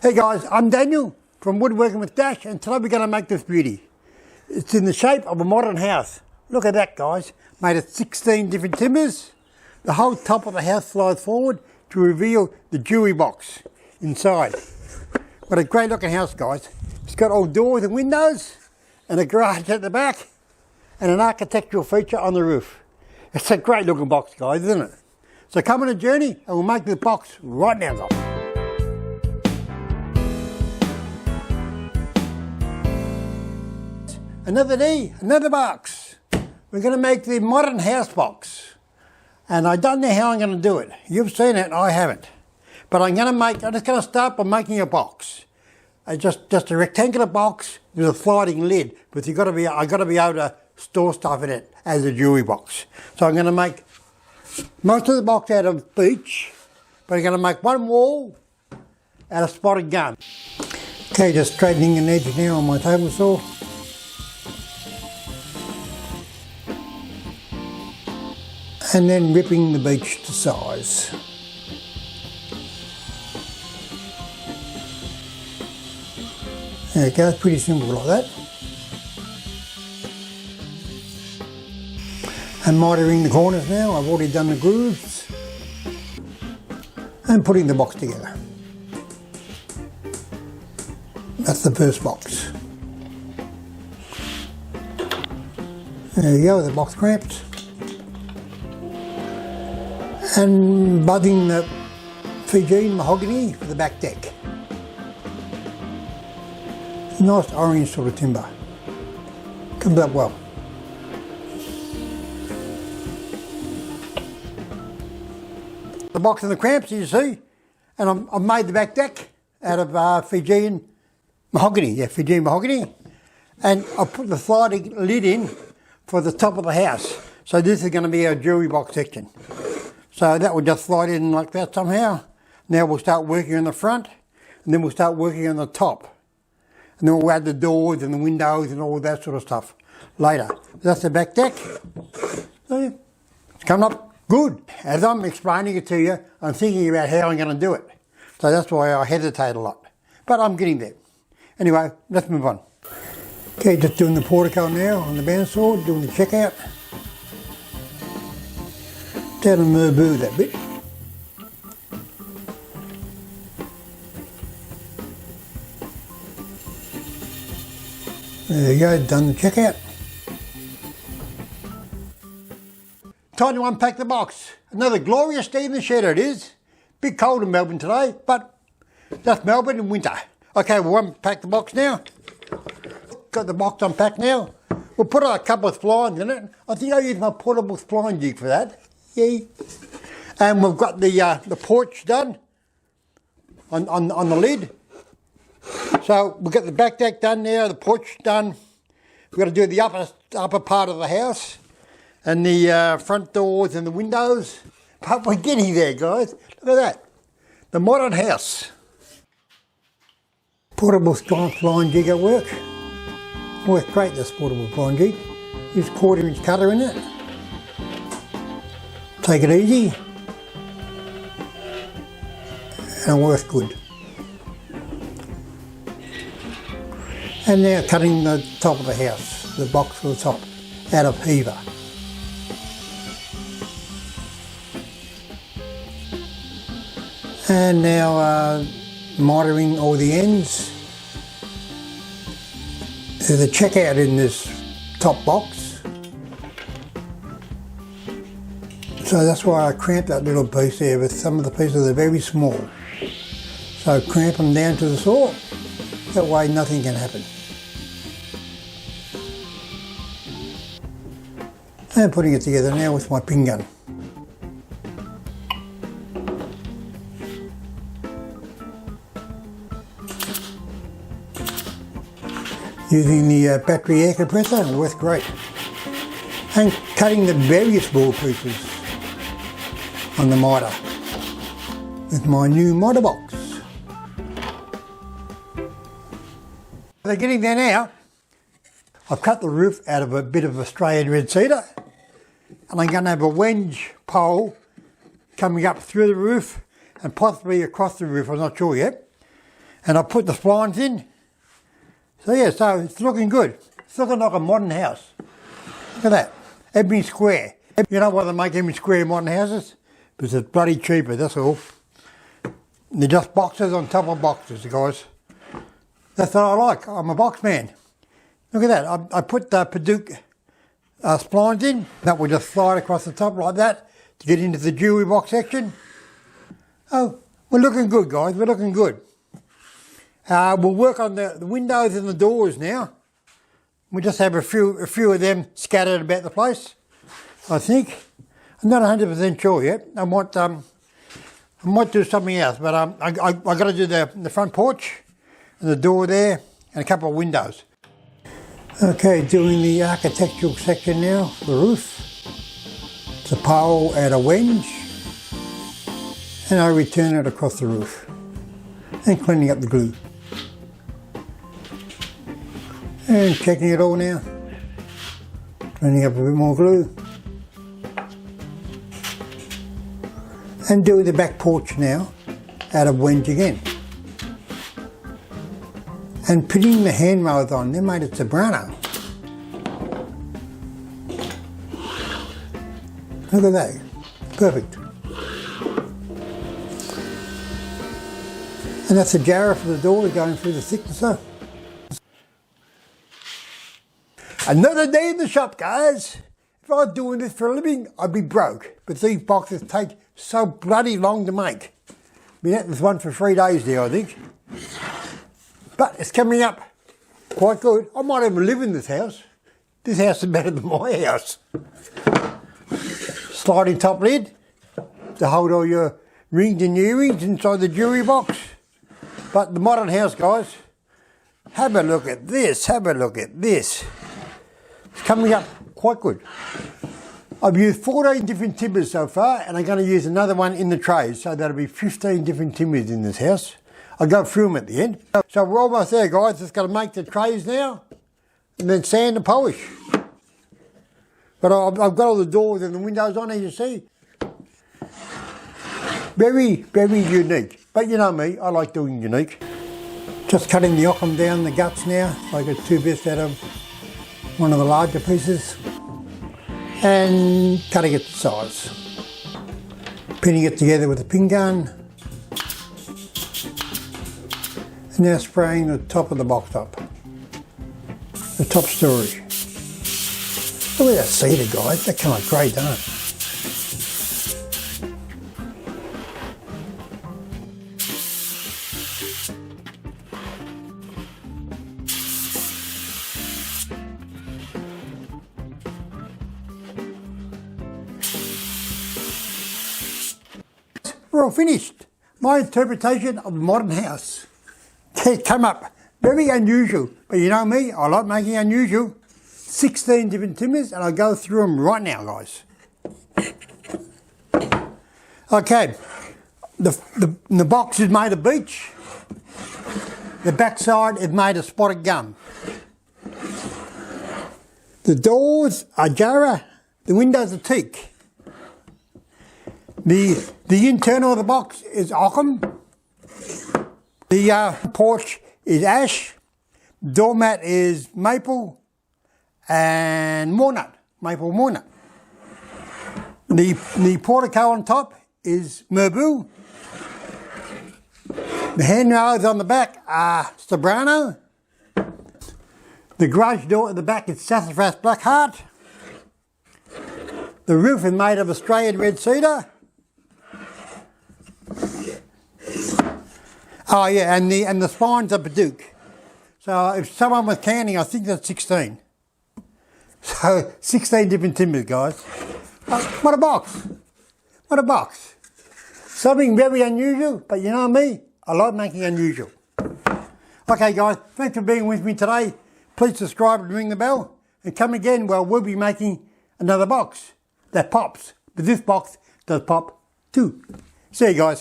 Hey guys, I'm Daniel from Woodworking with Dash, and today we're going to make this beauty. It's in the shape of a modern house. Look at that, guys. Made of 16 different timbers. The whole top of the house slides forward to reveal the jewelry box inside. What a great looking house, guys. It's got all doors and windows and a garage at the back and an architectural feature on the roof. It's a great looking box, guys, isn't it? So come on a journey and we'll make this box right now, guys. Another day, another box. We're going to make the modern house box. And I don't know how I'm going to do it. You've seen it, I haven't. But I'm just going to start by making a box. Just a rectangular box with a sliding lid. But I've got to be able to store stuff in it as a jewelry box. So I'm going to make most of the box out of beech. But I'm going to make one wall out of spotted gum. Okay, just straightening an edge now on my table saw. And then ripping the beech to size. There you go, it's pretty simple like that. And mitering the corners now. I've already done the grooves. And putting the box together. That's the first box. There you go, the box cramped. And budding the Fijian mahogany for the back deck. Nice orange sort of timber. Comes up well. The box and the cramps, you see, and I've made the back deck out of Fijian mahogany. Yeah, Fijian mahogany. And I put the sliding lid in for the top of the house. So this is going to be our jewelry box section. So that will just slide in like that somehow. Now we'll start working on the front, and then we'll start working on the top. And then we'll add the doors and the windows and all that sort of stuff later. That's the back deck. So yeah, it's coming up good. As I'm explaining it to you, I'm thinking about how I'm going to do it. So that's why I hesitate a lot. But I'm getting there. Anyway, let's move on. Okay, just doing the portico now on the bandsaw, doing the checkout. Down and move that bit. There you go, done the checkout. Time to unpack the box. Another glorious day in the shed it is. Bit cold in Melbourne today, but that's Melbourne in winter. Okay, we'll unpack the box now. Got the box unpacked now. We'll put a couple of splines in it. I think I'll use my portable spline jig for that. Yay. And we've got the porch done on the lid. So we've got the back deck done now, the porch done. We've got to do the upper part of the house and the front doors and the windows. But we're getting there, guys. Look at that. The modern house. Portable spline jig at work. Works great, this portable spline jig. Use 1/4 inch cutter in it. Take it easy, and it works good. And now cutting the top of the house, the box for the top, out of heaver. And now mitering all the ends. There's a checkout in this top box. So that's why I cramp that little piece there, but some of the pieces are very small. So cramp them down to the saw, that way nothing can happen. And putting it together now with my pin gun. Using the battery air compressor, it works great. And cutting the various ball pieces on the miter with my new miter box. They're getting there now. I've cut the roof out of a bit of Australian red cedar, and I'm going to have a wedge pole coming up through the roof and possibly across the roof, I'm not sure yet. And I put the splines in. So yeah, so it's looking good. It's looking like a modern house. Look at that. Everything's square. You know why they make everything square in modern houses? Because it's bloody cheaper, that's all. They're just boxes on top of boxes, guys. That's what I like. I'm a box man. Look at that. I put the Paduke splines in. That will just slide across the top like that to get into the jewellery box section. Oh, we're looking good, guys. We're looking good. We'll work on the windows and the doors now. We just have a few of them scattered about the place, I think. I'm not 100% sure yet. I might do something else, but I got to do the front porch and the door there and a couple of windows. Okay, doing the architectural section now, the roof. It's a pole and a wenge, and I return it across the roof and cleaning up the glue. And checking it all now, cleaning up a bit more glue. And doing the back porch now out of wenge again. And putting the handrails on, they made it soprano. Look at that, perfect. And that's the jarrah for the door going through the thicknesser. Another day in the shop, guys. If I was doing this for a living, I'd be broke. But these boxes take so bloody long to make. Been at this one for 3 days there, I think. But it's coming up quite good. I might even live in this house. This house is better than my house. Sliding top lid to hold all your rings and earrings inside the jewellery box. But the modern house, guys, have a look at this, have a look at this. It's coming up quite good. I've used 14 different timbers so far, and I'm going to use another one in the trays, so that'll be 15 different timbers in this house. I'll go through them at the end. So we're almost there, guys. Just got to make the trays now, and then sand and polish. But I've got all the doors and the windows on, as you see. Very, very unique. But you know me, I like doing unique. Just cutting the occam down the guts now. So I got 2 bits out of one of the larger pieces. And cutting it to size. Pinning it together with a pin gun. And now spraying the top of the box up. The top story. Look at that cedar, guys. That came out great, doesn't it? We're all finished. My interpretation of the modern house. It came up very unusual, but you know me, I like making unusual. 16 different timbers, and I'll go through them right now, guys. Okay, the box is made of beech. The back side is made of spotted gum. The doors are jarrah. The windows are teak. The internal of the box is occam. The porch is ash. Doormat is maple and walnut, maple walnut. The portico on top is merbau. The handrails on the back are soprano. The garage door at the back is sassafras blackheart. The roof is made of Australian red cedar. Oh yeah, and the spines are Paduke. So if someone was counting, I think that's 16. So 16 different timbers, guys. What a box! What a box! Something very unusual, but you know me, I like making unusual. Okay, guys, thanks for being with me today. Please subscribe and ring the bell, and come again. Well, we'll be making another box that pops, but this box does pop too. See you guys.